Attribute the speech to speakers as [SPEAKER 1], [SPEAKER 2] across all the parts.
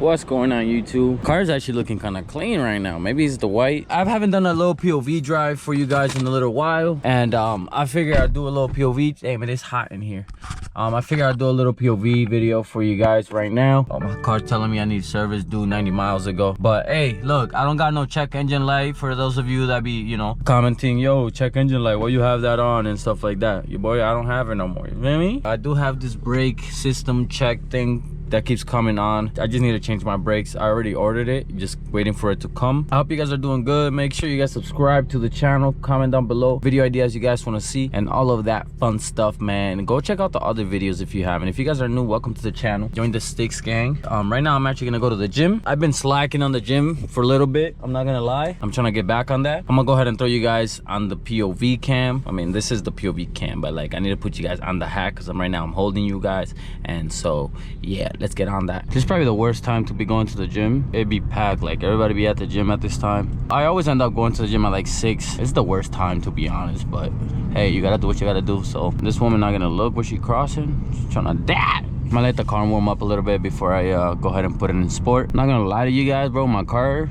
[SPEAKER 1] What's going on, YouTube? Car's actually looking kind of clean right now. Maybe it's the white. I haven't done a little POV drive for you guys in a little while, and I figured I'd do a little POV. Damn, it is hot in here. I figured I'd do a little POV video for you guys right now. My car's telling me I need service due 90 miles ago. But hey, look, I don't got no check engine light. For those of you that be, you know, commenting, yo, check engine light, why you have that on and stuff like that. Your boy, I don't have it no more. You feel me? I do have this brake system check thing that keeps coming on. I just need to change my brakes. I already ordered it, just waiting for it to come. I hope you guys are doing good. Make sure you guys subscribe to the channel, comment down below video ideas you guys want to see, and all of that fun stuff, man. And go check out the other videos if you haven't. If you guys are new, welcome to the channel. Join the Sticks gang. Right now I'm actually gonna go to the gym. I've been slacking on the gym for a little bit, I'm not gonna lie. I'm trying to get back on that. I'm gonna go ahead and throw you guys on the POV cam. I mean, this is the POV cam, but like I need to put you guys on the hack because right now I'm holding you guys. And so yeah, let's get on that. This is probably the worst time to be going to the gym. It'd be packed, like everybody be at the gym at this time. I always end up going to the gym at like 6. It's the worst time, to be honest, but hey, you gotta do what you gotta do. So this woman not gonna look where she crossing. She's trying to dad. I'm gonna let the car warm up a little bit before I go ahead and put it in sport. I'm not gonna lie to you guys, bro, my car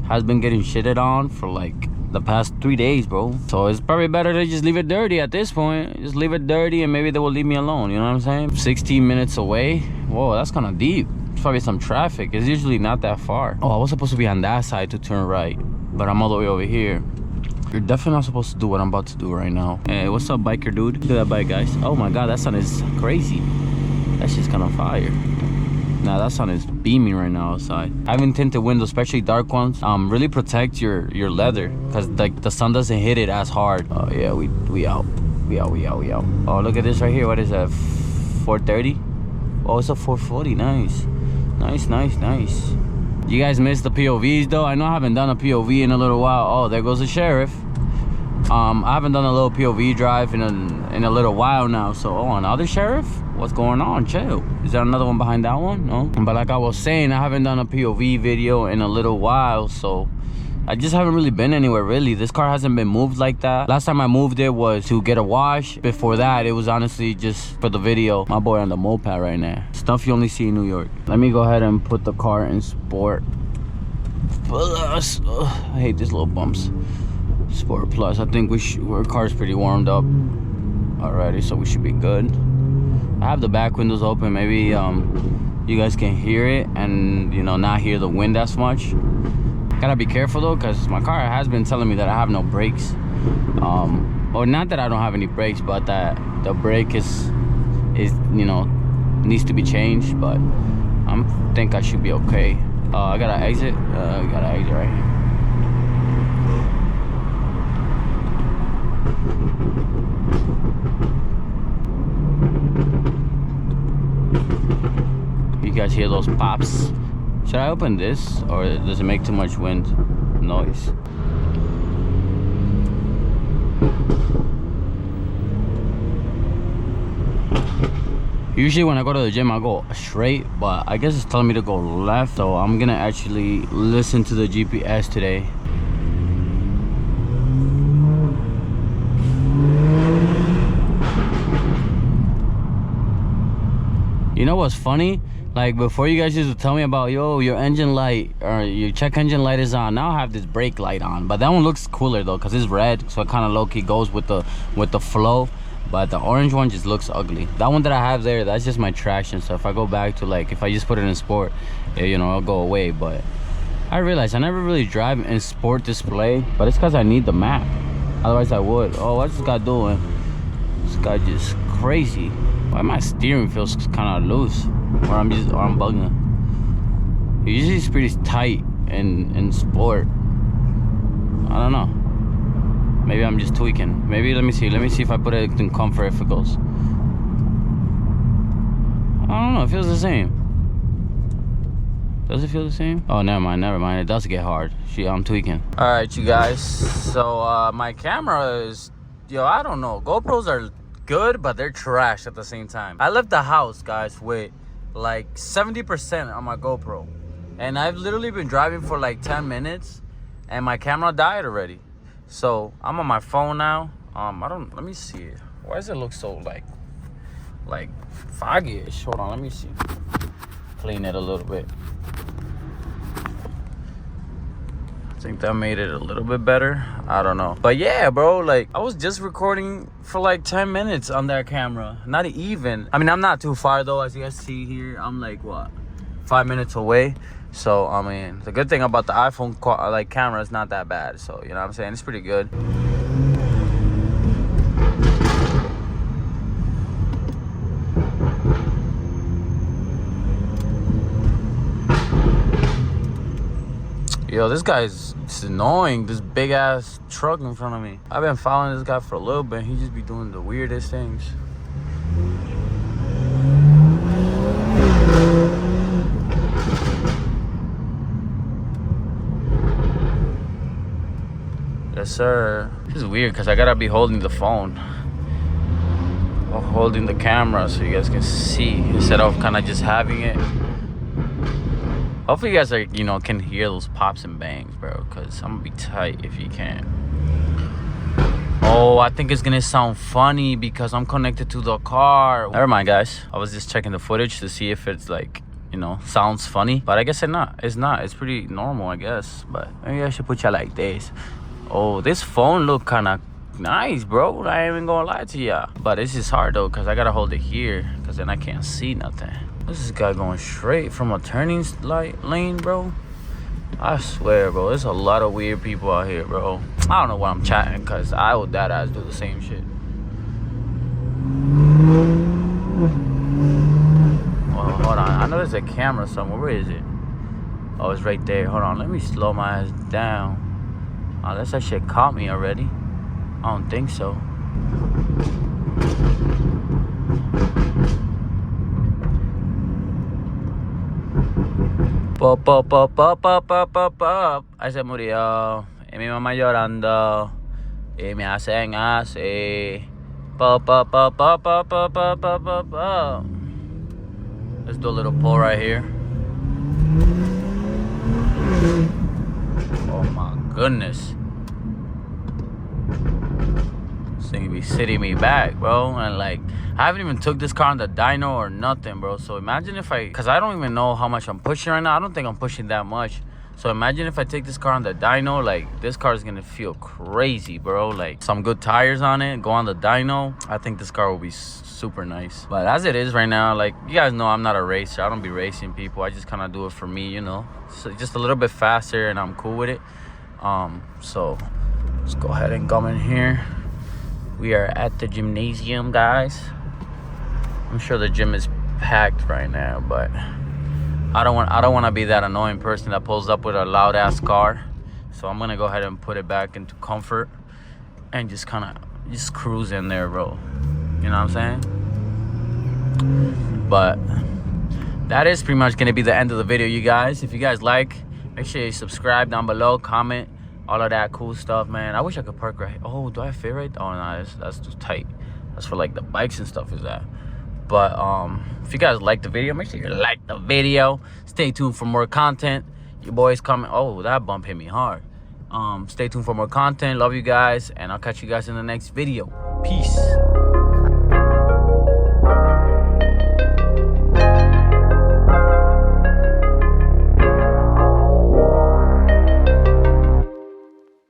[SPEAKER 1] has been getting shitted on for like the past 3 days, bro. So it's probably better to just leave it dirty at this point. Just leave it dirty and maybe they will leave me alone, you know what I'm saying? 16 minutes away. Whoa, that's kind of deep. There's probably some traffic. It's usually not that far. Oh, I was supposed to be on that side to turn right, but I'm all the way over here. You're definitely not supposed to do what I'm about to do right now. Hey, what's up, biker dude? Look at that bike, guys. Oh my god, that sun is crazy. That shit's kind of fire. Nah, that sun is beaming right now outside. Having tinted windows, especially dark ones, really protect your leather, because like the sun doesn't hit it as hard. Oh yeah, we out. We out. Oh, look at this right here. What is that? 430? Oh, it's a 440. Nice. You guys missed the POVs though. I know I haven't done a POV in a little while. Oh, there goes the sheriff. I haven't done a little POV drive in a little while now. So, oh, another sheriff? What's going on? Chill. Is there another one behind that one? No. But like I was saying, I haven't done a POV video in a little while, so I just haven't really been anywhere, really. This car hasn't been moved like that. Last time I moved it was to get a wash. Before that, it was honestly just for the video. My boy on the moped right now. Stuff you only see in New York. Let me go ahead and put the car in sport plus. I hate these little bumps. Sport plus. I think our car's pretty warmed up already, so we should be good. I have the back windows open. Maybe you guys can hear it and, you know, not hear the wind as much. Gotta be careful though, because my car has been telling me that I have no brakes. Or not that I don't have any brakes, but that the brake is you know, needs to be changed. But I think I should be okay. I gotta exit. I gotta exit right here. You guys hear those pops? Should I open this, or does it make too much wind noise? Usually when I go to the gym, I go straight, but I guess it's telling me to go left, so I'm gonna actually listen to the GPS today. You know what's funny? Like before, you guys used to tell me about, yo, your engine light or your check engine light is on. Now I have this brake light on, but that one looks cooler though, because it's red, so it kind of low-key goes with the flow. But the orange one just looks ugly. That one that I have there, that's just my traction. So if I go back to, like, if I just put it in sport, you know, it'll go away. But I realized I never really drive in sport display, but it's because I need the map. Otherwise I would. Oh, what's this guy doing? This guy just crazy. Why my steering feels kind of loose, or I'm bugging. Usually it's pretty tight in sport. I don't know. Maybe I'm just tweaking. Maybe let me see if I put it in comfort if it goes. I don't know. It feels the same. Does it feel the same? Oh, never mind. It does get hard. I'm tweaking. All right, you guys. So my camera is, yo, I don't know. GoPros are good, but they're trash at the same time. I left the house, guys, with like 70% on my GoPro, and I've literally been driving for like 10 minutes and my camera died already. So I'm on my phone now. Let me see. Why does it look so like foggy-ish? Hold on, let me see. clean it a little bit. I think that made it a little bit better. I don't know. But yeah, bro, like I was just recording for like 10 minutes on that camera. Not even. I mean, I'm not too far though. As you guys see here, I'm like, what, 5 minutes away. So, I mean, the good thing about the iPhone like camera is not that bad. So, you know what I'm saying? It's pretty good. Yo, this guy's just annoying. This big ass truck in front of me. I've been following this guy for a little bit. He just be doing the weirdest things. Yes, sir. This is weird because I gotta be holding the phone, or holding the camera so you guys can see instead of kind of just having it. Hopefully you guys are, you know, can hear those pops and bangs, bro, because I'm gonna be tight if you can. Oh, I think it's gonna sound funny because I'm connected to the car. Never mind, guys. I was just checking the footage to see if it's like, you know, sounds funny, but I guess it's not. It's pretty normal, I guess. But maybe I should put you like this. Oh, this phone look kind of nice, bro. I ain't even gonna lie to ya. But this is hard though, because I gotta hold it here, because then I can't see nothing. This is guy going straight from a turning lane, bro. I swear, bro, there's a lot of weird people out here, bro. I don't know why I'm chatting, because I would that ass do the same shit. Well, hold on. I know there's a camera somewhere. Where is it? Oh, it's right there. Hold on. Let me slow my ass down. Unless that shit caught me already. I don't think so. Pop, pop, pop, pop, pop, pop, pop, pop. Ahí se murió. Y mi mamá llorando. Y me hacen así. Pop, pop, pop, pop, pop, pop, pop, pop, pop, pop. Let's do a little pull right here. Oh my goodness. This thing be sitting me back, bro. And like, I haven't even took this car on the dyno or nothing, bro. So imagine if because I don't even know how much I'm pushing right now. I don't think I'm pushing that much. So imagine if I take this car on the dyno, like this car is gonna feel crazy, bro. Like some good tires on it, go on the dyno. I think this car will be super nice. But as it is right now, like you guys know, I'm not a racer. I don't be racing people. I just kind of do it for me, you know. So just a little bit faster, and I'm cool with it. So let's go ahead and come in here. We are at the gymnasium, guys. I'm sure the gym is packed right now, but I don't want to be that annoying person that pulls up with a loud ass car. So I'm gonna go ahead and put it back into comfort and just kind of just cruise in there, bro. You know what I'm saying? But that is pretty much gonna be the end of the video, you guys. If you guys like, make sure you subscribe down below, comment, all of that cool stuff, man. I wish I could park right. Oh, do I fit right? Oh no, that's too tight. That's for like the bikes and stuff, is that? But if you guys like the video, make sure you like the video. Stay tuned for more content. Your boy's coming. Oh, that bump hit me hard. Stay tuned for more content. Love you guys, and I'll catch you guys in the next video. Peace.